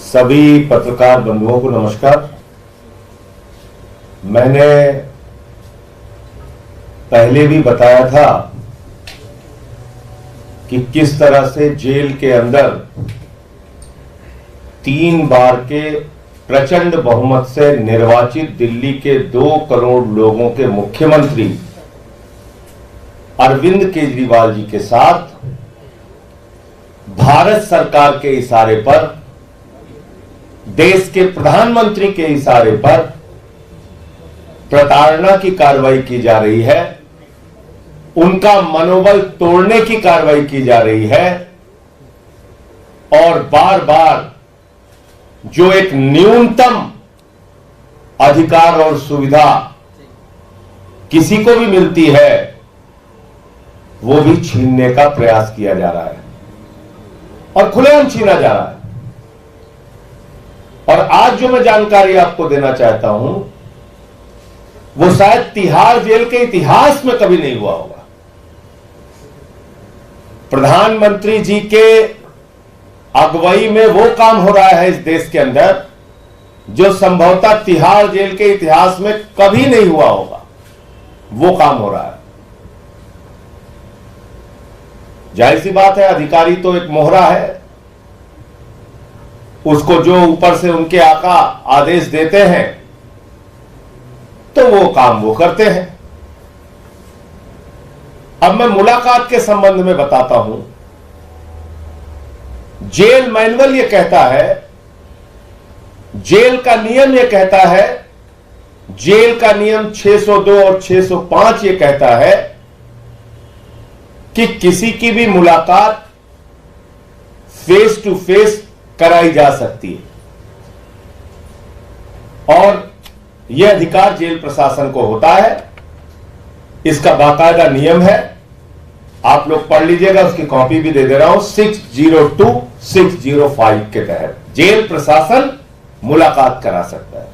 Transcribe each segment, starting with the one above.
सभी पत्रकार बंधुओं को नमस्कार। मैंने पहले भी बताया था कि किस तरह से जेल के अंदर 3 बार के प्रचंड बहुमत से निर्वाचित दिल्ली के 2 करोड़ लोगों के मुख्यमंत्री अरविंद केजरीवाल जी के साथ भारत सरकार के इशारे पर, देश के प्रधानमंत्री के इशारे पर प्रताड़ना की कार्रवाई की जा रही है, उनका मनोबल तोड़ने की कार्रवाई की जा रही है और बार बार जो एक न्यूनतम अधिकार और सुविधा किसी को भी मिलती है वो भी छीनने का प्रयास किया जा रहा है और खुलेआम छीना जा रहा है। और आज जो मैं जानकारी आपको देना चाहता हूं वो शायद तिहाड़ जेल के इतिहास में कभी नहीं हुआ होगा। प्रधानमंत्री जी के अगुवाई में वो काम हो रहा है इस देश के अंदर जो संभवतः तिहाड़ जेल के इतिहास में कभी नहीं हुआ होगा, वो काम हो रहा है। जाहिर सी बात है, अधिकारी तो एक मोहरा है, उसको जो ऊपर से उनके आका आदेश देते हैं तो वो काम वो करते हैं। अब मैं मुलाकात के संबंध में बताता हूं। जेल मैनुअल ये कहता है, जेल का नियम ये कहता है, जेल का नियम 602 और 605 ये कहता है कि किसी की भी मुलाकात फेस टू फेस कराई जा सकती है और यह अधिकार जेल प्रशासन को होता है। इसका बाकायदा नियम है, आप लोग पढ़ लीजिएगा, उसकी कॉपी भी दे दे रहा हूं। 602, 605 के तहत जेल प्रशासन मुलाकात करा सकता है।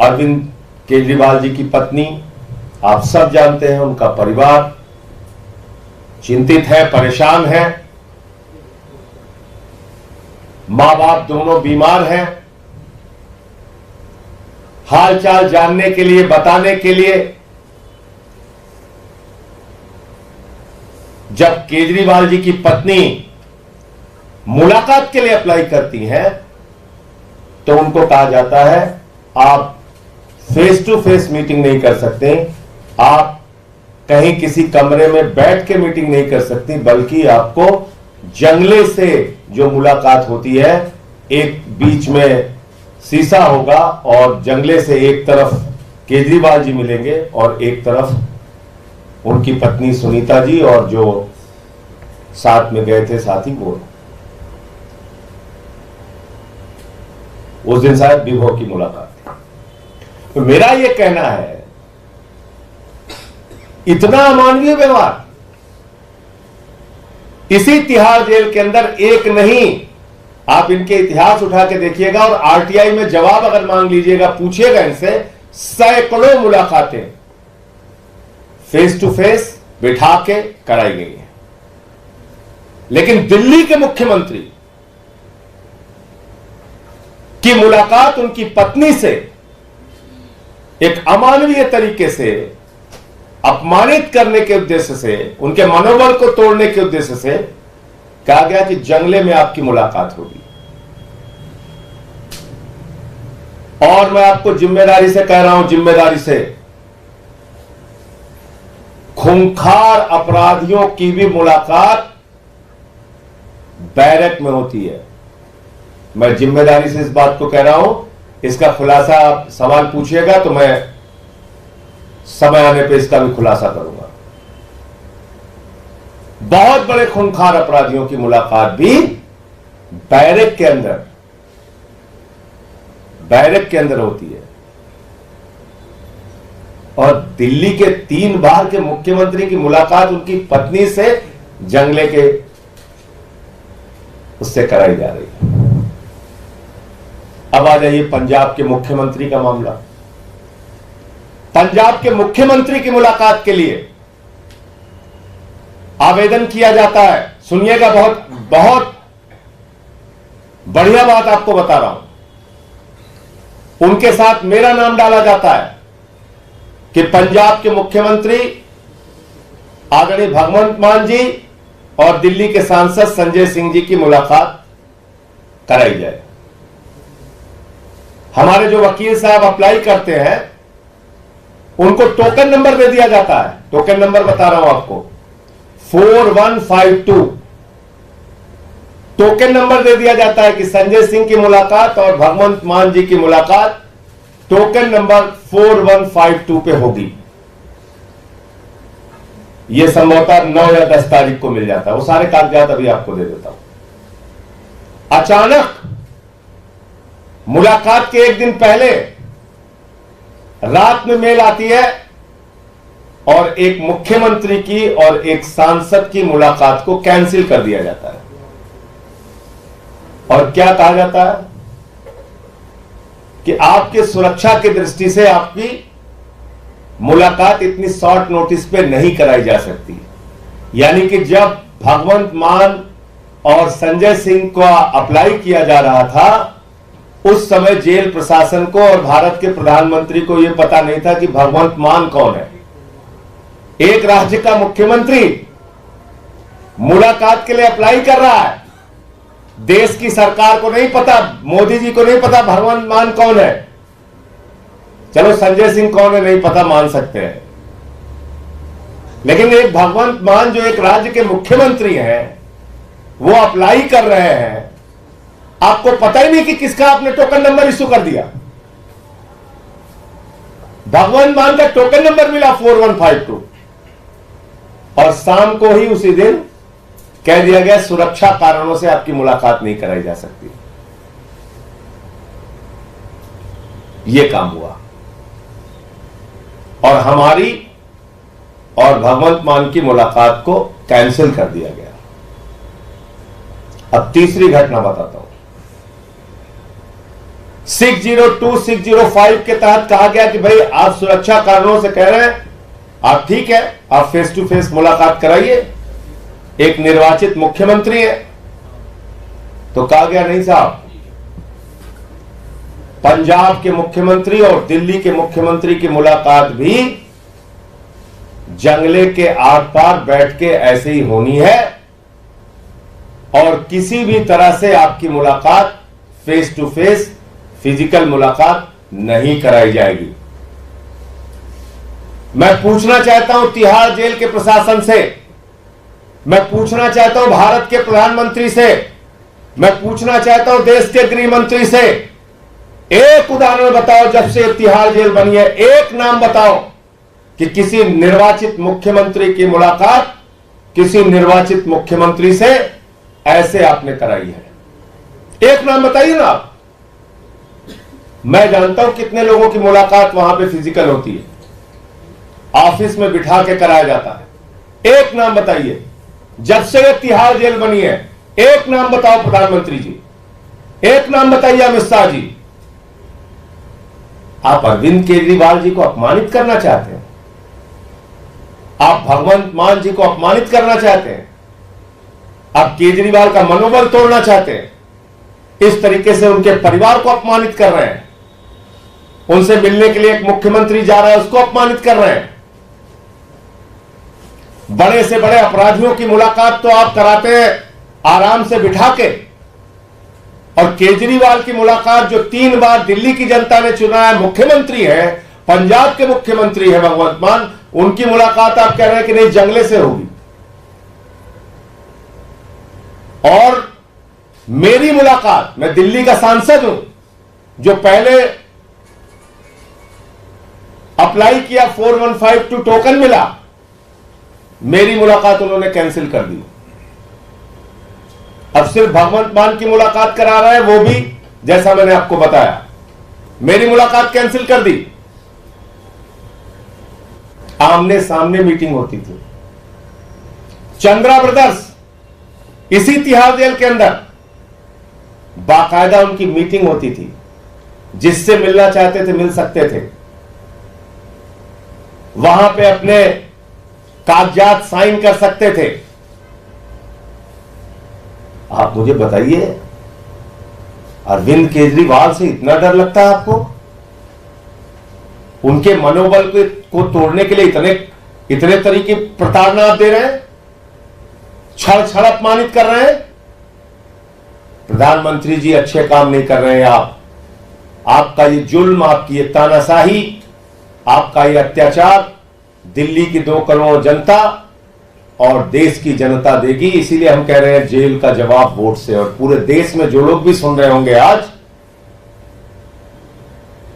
अरविंद केजरीवाल जी की पत्नी आप सब जानते हैं, उनका परिवार चिंतित है, परेशान है, मां बाप दोनों बीमार हैं। हालचाल जानने के लिए, बताने के लिए जब केजरीवाल जी की पत्नी मुलाकात के लिए अप्लाई करती हैं तो उनको कहा जाता है आप फेस टू फेस मीटिंग नहीं कर सकते, आप कहीं किसी कमरे में बैठ के मीटिंग नहीं कर सकती, बल्कि आपको जंगले से जो मुलाकात होती है, एक बीच में शीशा होगा और जंगले से एक तरफ केजरीवाल जी मिलेंगे और एक तरफ उनकी पत्नी सुनीता जी और जो साथ में गए थे साथी वो। उस दिन शायद विभो की मुलाकात थी। तो मेरा यह कहना है, इतना अमानवीय व्यवहार इसी तिहाड़ जेल के अंदर एक नहीं, आप इनके इतिहास उठा के देखिएगा और आरटीआई में जवाब अगर मांग लीजिएगा, पूछिएगा इनसे, सैकड़ों मुलाकातें फेस टू फेस बिठा के कराई गई हैं। लेकिन दिल्ली के मुख्यमंत्री की मुलाकात उनकी पत्नी से एक अमानवीय तरीके से, अपमानित करने के उद्देश्य से, उनके मनोबल को तोड़ने के उद्देश्य से कहा गया कि जंगले में आपकी मुलाकात होगी। और मैं आपको जिम्मेदारी से कह रहा हूं, जिम्मेदारी से, खूंखार अपराधियों की भी मुलाकात बैरक में होती है। मैं जिम्मेदारी से इस बात को कह रहा हूं, इसका खुलासा आप सवाल पूछिएगा तो मैं समय आने पे इसका भी खुलासा करूंगा। बहुत बड़े खूंखार अपराधियों की मुलाकात भी बैरक के अंदर होती है। और दिल्ली के 3 बार के मुख्यमंत्री की मुलाकात उनकी पत्नी से जंगले के उससे कराई जा रही है। अब आ जाइए पंजाब के मुख्यमंत्री का मामला। पंजाब के मुख्यमंत्री की मुलाकात के लिए आवेदन किया जाता है। सुनिएगा, बहुत बहुत बढ़िया बात आपको बता रहा हूं, उनके साथ मेरा नाम डाला जाता है कि पंजाब के मुख्यमंत्री आदरणीय भगवंत मान जी और दिल्ली के सांसद संजय सिंह जी की मुलाकात कराई जाए। हमारे जो वकील साहब अप्लाई करते हैं उनको टोकन नंबर दे दिया जाता है। टोकन नंबर बता रहा हूं आपको, 4152 टोकन नंबर दे दिया जाता है कि संजय सिंह की मुलाकात और भगवंत मान जी की मुलाकात टोकन नंबर 4152 पे होगी। यह संभवतः 9 या 10 तारीख को मिल जाता है। वो सारे कागजात अभी आपको दे देता हूं। अचानक मुलाकात के एक दिन पहले रात में मेल आती है और एक मुख्यमंत्री की और एक सांसद की मुलाकात को कैंसिल कर दिया जाता है। और क्या कहा जाता है कि आपके सुरक्षा की दृष्टि से आपकी मुलाकात इतनी शॉर्ट नोटिस पे नहीं कराई जा सकती। यानी कि जब भगवंत मान और संजय सिंह को अप्लाई किया जा रहा था उस समय जेल प्रशासन को और भारत के प्रधानमंत्री को यह पता नहीं था कि भगवंत मान कौन है। एक राज्य का मुख्यमंत्री मुलाकात के लिए अप्लाई कर रहा है, देश की सरकार को नहीं पता, मोदी जी को नहीं पता भगवंत मान कौन है। चलो संजय सिंह कौन है नहीं पता, मान सकते हैं, लेकिन एक भगवंत मान जो एक राज्य के मुख्यमंत्री हैं वो अप्लाई कर रहे हैं, आपको पता ही नहीं कि किसका आपने टोकन नंबर इश्यू कर दिया। भगवंत मान का टोकन नंबर मिला 4152 और शाम को ही उसी दिन कह दिया गया सुरक्षा कारणों से आपकी मुलाकात नहीं कराई जा सकती। यह काम हुआ और हमारी और भगवंत मान की मुलाकात को कैंसिल कर दिया गया। अब तीसरी घटना बताता हूं। 602, 605 के तहत कहा गया कि भाई आप सुरक्षा कारणों से कह रहे हैं, आप ठीक है, आप फेस टू फेस मुलाकात कराइए, एक निर्वाचित मुख्यमंत्री है। तो कहा गया नहीं साहब, पंजाब के मुख्यमंत्री और दिल्ली के मुख्यमंत्री की मुलाकात भी जंगले के आर पार बैठ के ऐसे ही होनी है और किसी भी तरह से आपकी मुलाकात फेस टू फेस फिजिकल मुलाकात नहीं कराई जाएगी। मैं पूछना चाहता हूं तिहाड़ जेल के प्रशासन से, मैं पूछना चाहता हूं भारत के प्रधानमंत्री से, मैं पूछना चाहता हूं देश के गृह मंत्री से, एक उदाहरण बताओ जब से तिहाड़ जेल बनी है, एक नाम बताओ कि किसी निर्वाचित मुख्यमंत्री की मुलाकात किसी निर्वाचित मुख्यमंत्री से ऐसे आपने कराई है। एक नाम बताइए ना आप। मैं जानता हूं कितने लोगों की मुलाकात वहां पे फिजिकल होती है, ऑफिस में बिठा के कराया जाता है। एक नाम बताइए जब से तिहाड़ जेल बनी है, एक नाम बताओ प्रधानमंत्री जी, एक नाम बताइए अमित शाह जी। आप अरविंद केजरीवाल जी को अपमानित करना चाहते हैं, आप भगवंत मान जी को अपमानित करना चाहते हैं, आप केजरीवाल का मनोबल तोड़ना चाहते हैं, इस तरीके से उनके परिवार को अपमानित कर रहे हैं, उनसे मिलने के लिए एक मुख्यमंत्री जा रहा है उसको अपमानित कर रहे हैं। बड़े से बड़े अपराधियों की मुलाकात तो आप कराते हैं आराम से बिठा के, और केजरीवाल की मुलाकात जो 3 बार दिल्ली की जनता ने चुना है, मुख्यमंत्री है, पंजाब के मुख्यमंत्री है भगवंत मान, उनकी मुलाकात आप कह रहे हैं कि नहीं जंगले से होगी। और मेरी मुलाकात, मैं दिल्ली का सांसद हूं जो पहले अप्लाई किया 4152 टोकन मिला, मेरी मुलाकात उन्होंने कैंसिल कर दी। अब सिर्फ भगवंत मान की मुलाकात करा रहा है, वो भी जैसा मैंने आपको बताया, मेरी मुलाकात कैंसिल कर दी। आमने सामने मीटिंग होती थी। चंद्रा ब्रदर्स इसी तिहाड़ जेल के अंदर बाकायदा उनकी मीटिंग होती थी, जिससे मिलना चाहते थे मिल सकते थे, वहां पे अपने कागजात साइन कर सकते थे। आप मुझे बताइए अरविंद केजरीवाल से इतना डर लगता है आपको? उनके मनोबल को तोड़ने के लिए इतने तरीके प्रताड़ना आप दे रहे हैं, छड़ छड़ अपमानित कर रहे हैं। प्रधानमंत्री जी, अच्छे काम नहीं कर रहे हैं आप। आपका ये जुल्म, आपकी ये तानाशाही, आपका ये अत्याचार दिल्ली की 2 करोड़ जनता और देश की जनता देगी। इसीलिए हम कह रहे हैं जेल का जवाब वोट से। और पूरे देश में जो लोग भी सुन रहे होंगे आज,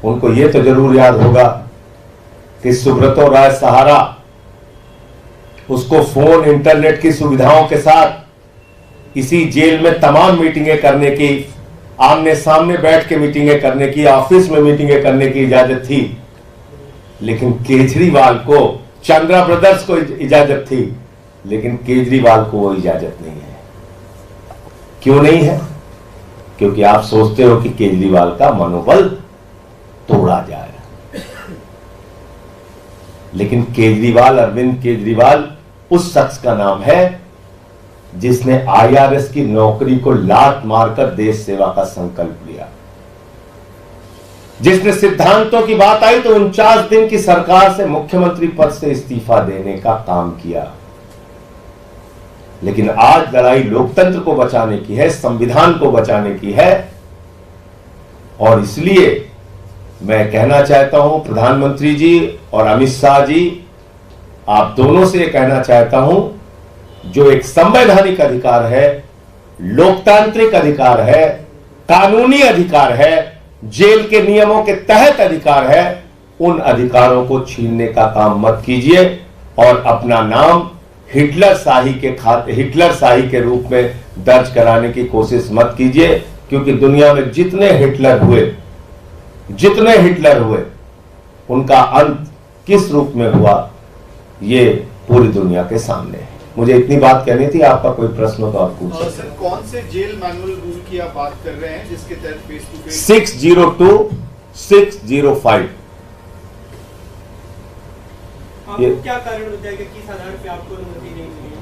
उनको यह तो जरूर याद होगा कि सुब्रतो राय सहारा, उसको फोन इंटरनेट की सुविधाओं के साथ इसी जेल में तमाम मीटिंगें करने की, आमने सामने बैठ के मीटिंगें करने की, ऑफिस में मीटिंगें करने की इजाजत थी। लेकिन केजरीवाल को, चंद्रा ब्रदर्स को इजाजत थी, लेकिन केजरीवाल को वो इजाजत नहीं है। क्यों नहीं है? क्योंकि आप सोचते हो कि केजरीवाल का मनोबल तोड़ा जाए। लेकिन केजरीवाल, अरविंद केजरीवाल उस शख्स का नाम है जिसने आईआरएस की नौकरी को लात मारकर देश सेवा का संकल्प लिया, जिसने सिद्धांतों की बात आई तो 49 दिन की सरकार से मुख्यमंत्री पद से इस्तीफा देने का काम किया। लेकिन आज लड़ाई लोकतंत्र को बचाने की है, संविधान को बचाने की है। और इसलिए मैं कहना चाहता हूं प्रधानमंत्री जी और अमित शाह जी, आप दोनों से यह कहना चाहता हूं, जो एक संवैधानिक अधिकार है, लोकतांत्रिक अधिकार है, कानूनी अधिकार है, जेल के नियमों के तहत अधिकार है, उन अधिकारों को छीनने का काम मत कीजिए और अपना नाम हिटलर शाही के रूप में दर्ज कराने की कोशिश मत कीजिए। क्योंकि दुनिया में जितने हिटलर हुए उनका अंत किस रूप में हुआ, ये पूरी दुनिया के सामने है। मुझे इतनी बात कहनी थी। आपका कोई प्रश्न हो तो आप पूछ सकते हैं। सर, कौन से जेल मैनुअल रूल की आप बात कर रहे हैं जिसके तहत फेस टू फेस? 602, 605। आपको क्या कारण बताएगा कि साधारण पे आपको अनुमति नहीं मिली?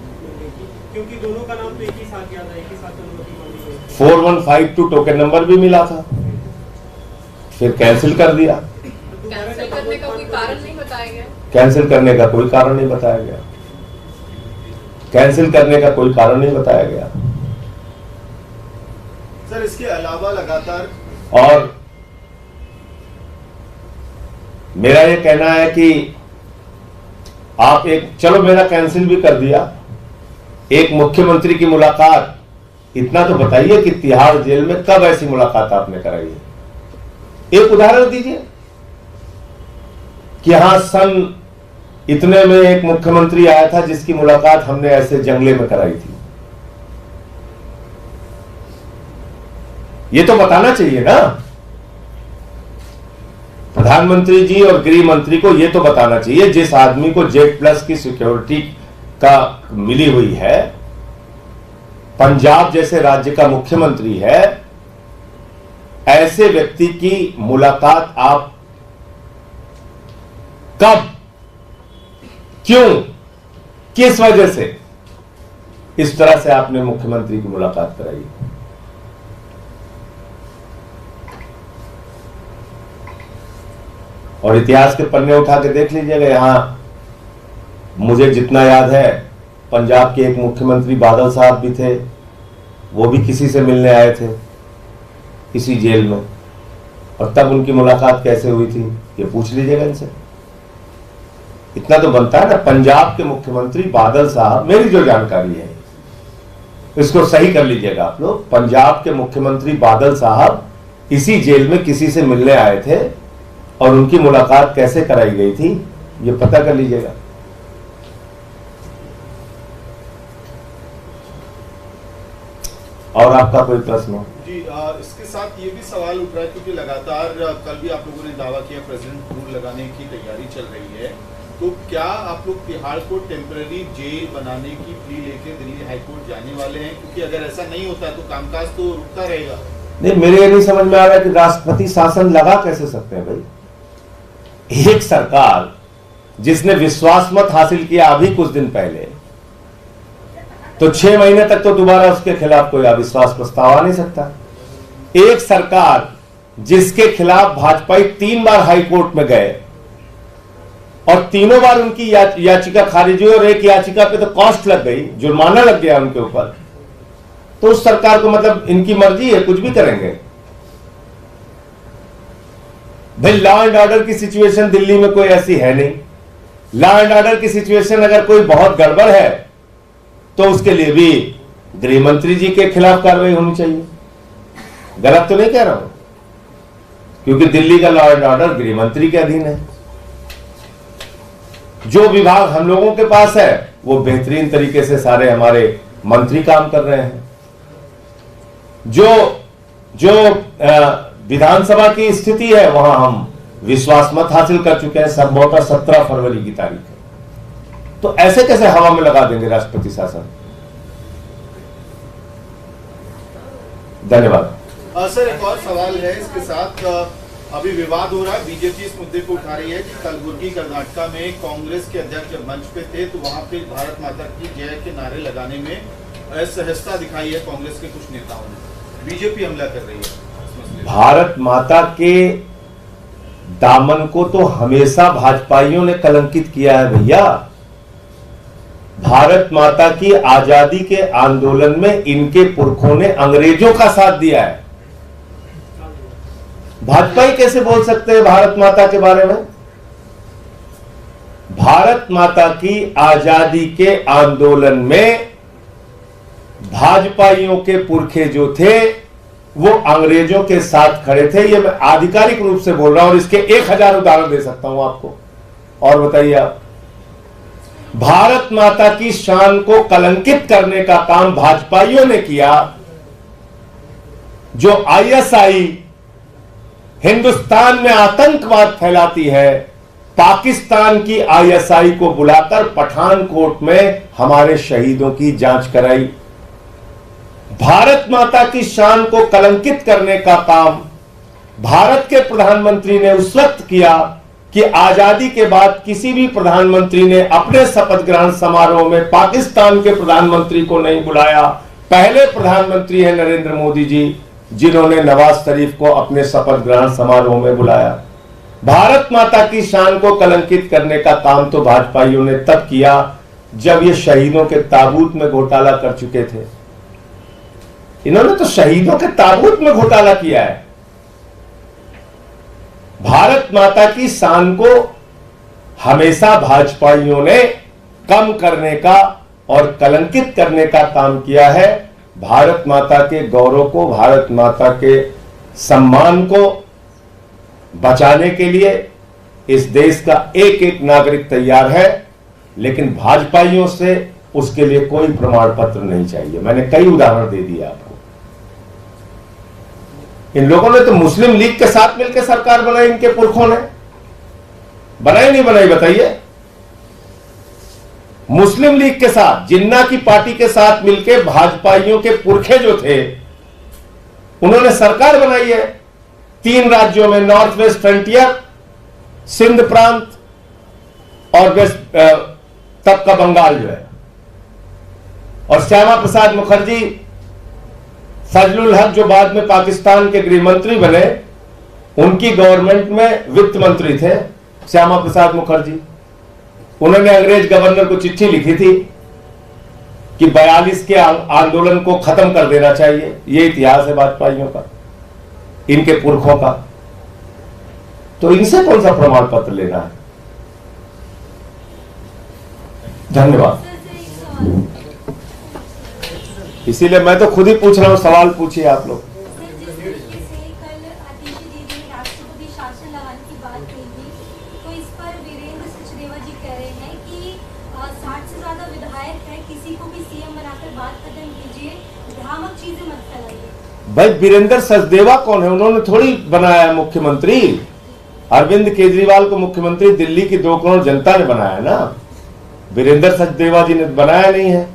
क्योंकि दोनों का नाम तो एक ही साथ याद है, एक ही साथ अनुमति मांगी गई। 4152 टोकन नंबर भी मिला था, फिर कैंसिल कर दिया। कैंसिल करने का कोई कारण नहीं बताया गया। कैंसिल करने का कोई कारण नहीं बताया गया। कैंसिल करने का कोई कारण नहीं बताया गया। सर, इसके अलावा लगातार, और मेरा ये कहना है कि आप चलो मेरा कैंसिल भी कर दिया, एक मुख्यमंत्री की मुलाकात, इतना तो बताइए कि तिहाड़ जेल में कब ऐसी मुलाकात आपने कराई है? एक उदाहरण दीजिए कि हां सन इतने में एक मुख्यमंत्री आया था जिसकी मुलाकात हमने ऐसे जंगले में कराई थी। ये तो बताना चाहिए ना। प्रधानमंत्री जी और गृह मंत्री को यह तो बताना चाहिए, जिस आदमी को जेड प्लस की सिक्योरिटी का मिली हुई है, पंजाब जैसे राज्य का मुख्यमंत्री है, ऐसे व्यक्ति की मुलाकात आप कब, क्यों, किस वजह से इस तरह से आपने मुख्यमंत्री की मुलाकात कराई? और इतिहास के पन्ने उठा के देख लीजिएगा। यहां मुझे जितना याद है, पंजाब के एक मुख्यमंत्री बादल साहब भी थे, वो भी किसी से मिलने आए थे इसी जेल में। और तब उनकी मुलाकात कैसे हुई थी, ये पूछ लीजिएगा इनसे। इतना तो बनता है ना। पंजाब के मुख्यमंत्री बादल साहब, मेरी जो जानकारी है, इसको सही कर लीजिएगा आप लोग, पंजाब के मुख्यमंत्री बादल साहब इसी जेल में किसी से मिलने आए थे और उनकी मुलाकात कैसे कराई गई थी, ये पता कर लीजिएगा। और आपका कोई प्रश्न हो? जी, इसके साथ ये भी सवाल उठ रहा है क्योंकि लगातार कल भी आप लोगों ने दावा किया प्रेसिडेंट रूल लगाने की तैयारी चल रही है, तो क्या आप लोग तिहाड़ को टेम्पररी जेल बनाने की प्ली लेके दिल्ली हाईकोर्ट जाने वाले हैं? क्योंकि अगर ऐसा नहीं होता तो कामकाज तो रुकता रहेगा। नहीं, मेरे ये नहीं समझ में आ रहा है कि राष्ट्रपति शासन लगा कैसे सकते हैं भाई। एक सरकार जिसने विश्वास मत हासिल किया अभी कुछ दिन पहले, तो 6 महीने तक तो दोबारा उसके खिलाफ कोई अविश्वास प्रस्ताव आ नहीं सकता। एक सरकार जिसके खिलाफ भाजपाई 3 बार हाई कोर्ट में गए और तीनों बार उनकी याचिका खारिज हुई और एक याचिका पे तो कॉस्ट लग गई, जुर्माना लग गया उनके ऊपर, तो उस सरकार को मतलब इनकी मर्जी है, कुछ भी करेंगे। भाई लॉ एंड ऑर्डर की सिचुएशन दिल्ली में कोई ऐसी है नहीं। लॉ एंड ऑर्डर की सिचुएशन अगर कोई बहुत गड़बड़ है तो उसके लिए भी गृह मंत्री जी के खिलाफ कार्रवाई होनी चाहिए। गलत तो नहीं कह रहा हूं, क्योंकि दिल्ली का लॉ एंड ऑर्डर गृह मंत्री के अधीन है। जो विभाग हम लोगों के पास है वो बेहतरीन तरीके से सारे हमारे मंत्री काम कर रहे हैं। जो विधानसभा की स्थिति है वहां हम विश्वास मत हासिल कर चुके हैं, संभवतः 17 फरवरी की तारीख है। तो ऐसे कैसे हवा में लगा देंगे राष्ट्रपति शासन? धन्यवाद। सर एक और सवाल है इसके साथ, अभी विवाद हो रहा है, बीजेपी इस मुद्दे को उठा रही है कि कलबुर्गी कर्नाटका में कांग्रेस के अध्यक्ष जब मंच पे थे तो वहां पे भारत माता की जय के नारे लगाने में असहजता दिखाई है कांग्रेस के कुछ नेताओं ने, बीजेपी हमला कर रही है। भारत माता के दामन को तो हमेशा भाजपाइयों ने कलंकित किया है भैया। भारत माता की आजादी के आंदोलन में इनके पुरखों ने अंग्रेजों का साथ दिया है। भाजपाई कैसे बोल सकते हैं भारत माता के बारे में? भारत माता की आजादी के आंदोलन में भाजपाइयों के पुरखे जो थे वो अंग्रेजों के साथ खड़े थे। ये मैं आधिकारिक रूप से बोल रहा हूं और इसके 1000 उदाहरण दे सकता हूं आपको। और बताइए आप, भारत माता की शान को कलंकित करने का काम भाजपाइयों ने किया। जो आईएसआई हिंदुस्तान में आतंकवाद फैलाती है, पाकिस्तान की आईएसआई को बुलाकर पठानकोट में हमारे शहीदों की जांच कराई। भारत माता की शान को कलंकित करने का काम भारत के प्रधानमंत्री ने उस वक्त किया कि आजादी के बाद किसी भी प्रधानमंत्री ने अपने शपथ ग्रहण समारोह में पाकिस्तान के प्रधानमंत्री को नहीं बुलाया। पहले प्रधानमंत्री है नरेंद्र मोदी जी जिन्होंने नवाज शरीफ को अपने शपथ ग्रहण समारोह में बुलाया। भारत माता की शान को कलंकित करने का काम तो भाजपाइयों ने तब किया जब ये शहीदों के ताबूत में घोटाला कर चुके थे। इन्होंने तो शहीदों के ताबूत में घोटाला किया है। भारत माता की शान को हमेशा भाजपाइयों ने कम करने का और कलंकित करने का काम किया है। भारत माता के गौरव को, भारत माता के सम्मान को बचाने के लिए इस देश का एक एक नागरिक तैयार है, लेकिन भाजपाइयों से उसके लिए कोई प्रमाण पत्र नहीं चाहिए। मैंने कई उदाहरण दे दिए आपको। इन लोगों ने तो मुस्लिम लीग के साथ मिलकर सरकार बनाई, इनके पुरखों ने बनाई नहीं बनाई बताइए? मुस्लिम लीग के साथ, जिन्ना की पार्टी के साथ मिलकर भाजपाइयों के पुरखे जो थे उन्होंने सरकार बनाई है 3 राज्यों में, नॉर्थ वेस्ट फ्रंटियर, सिंध प्रांत और वेस्ट तक का बंगाल जो है। और श्यामा प्रसाद मुखर्जी, फजलुल हक जो बाद में पाकिस्तान के गृह मंत्री बने, उनकी गवर्नमेंट में वित्त मंत्री थे श्यामा प्रसाद मुखर्जी। उन्होंने अंग्रेज गवर्नर को चिट्ठी लिखी थी कि 42 के आंदोलन को खत्म कर देना चाहिए। यह इतिहास है भाजपाइयों का, इनके पुरखों का। तो इनसे कौन सा प्रमाण पत्र लेना है? धन्यवाद। इसीलिए मैं तो खुद ही पूछ रहा हूं, सवाल पूछिए आप लोग। भाई वीरेंद्र सचदेवा कौन है? उन्होंने थोड़ी बनाया है मुख्यमंत्री। अरविंद केजरीवाल को मुख्यमंत्री दिल्ली की 2 करोड़ जनता ने बनाया ना, वीरेंद्र सचदेवा जी ने बनाया नहीं है,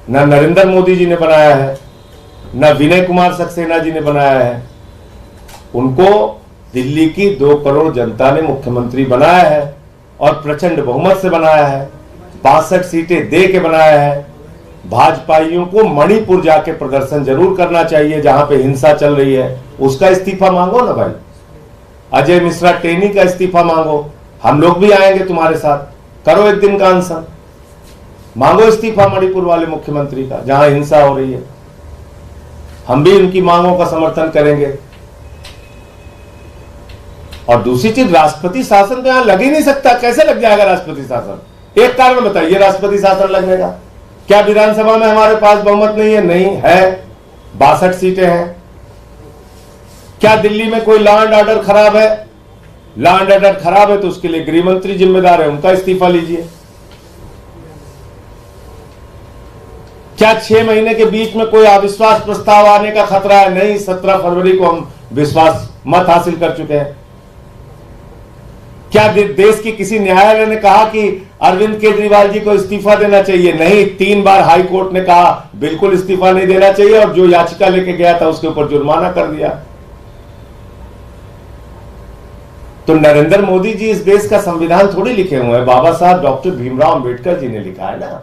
ना नरेंद्र मोदी जी ने बनाया है, ना विनय कुमार सक्सेना जी ने बनाया है। उनको दिल्ली की 2 करोड़ जनता ने मुख्यमंत्री बनाया है और प्रचंड बहुमत से बनाया है, 62 सीटें दे के बनाया है। भाजपाइयों को मणिपुर जाके प्रदर्शन जरूर करना चाहिए, जहां पे हिंसा चल रही है, उसका इस्तीफा मांगो ना भाई। अजय मिश्रा टेनी का इस्तीफा मांगो, हम लोग भी आएंगे तुम्हारे साथ, करो एक दिन का अनशन, मांगो इस्तीफा मणिपुर वाले मुख्यमंत्री का, जहां हिंसा हो रही है। हम भी उनकी मांगों का समर्थन करेंगे। और दूसरी चीज, राष्ट्रपति शासन तो यहां लग ही नहीं सकता। कैसे लग जाएगा राष्ट्रपति शासन? एक कारण बताइए राष्ट्रपति शासन लगने का। क्या विधानसभा में हमारे पास बहुमत नहीं है? नहीं है, 62 सीटें हैं। क्या दिल्ली में कोई लॉ एंड ऑर्डर खराब है? लॉ एंड ऑर्डर खराब है तो उसके लिए गृह मंत्री जिम्मेदार है, उनका इस्तीफा लीजिए। क्या 6 महीने के बीच में कोई अविश्वास प्रस्ताव आने का खतरा है? नहीं, 17 फरवरी को हम विश्वास मत हासिल कर चुके हैं। क्या देश की किसी न्यायालय ने कहा कि अरविंद केजरीवाल जी को इस्तीफा देना चाहिए? नहीं, 3 बार हाई कोर्ट ने कहा बिल्कुल इस्तीफा नहीं देना चाहिए, और जो याचिका लेके गया था उसके ऊपर जुर्माना कर दिया। तो नरेंद्र मोदी जी इस देश का संविधान थोड़ी लिखे हुए हैं, बाबा साहब डॉक्टर भीमराव अंबेडकर जी ने लिखा है ना।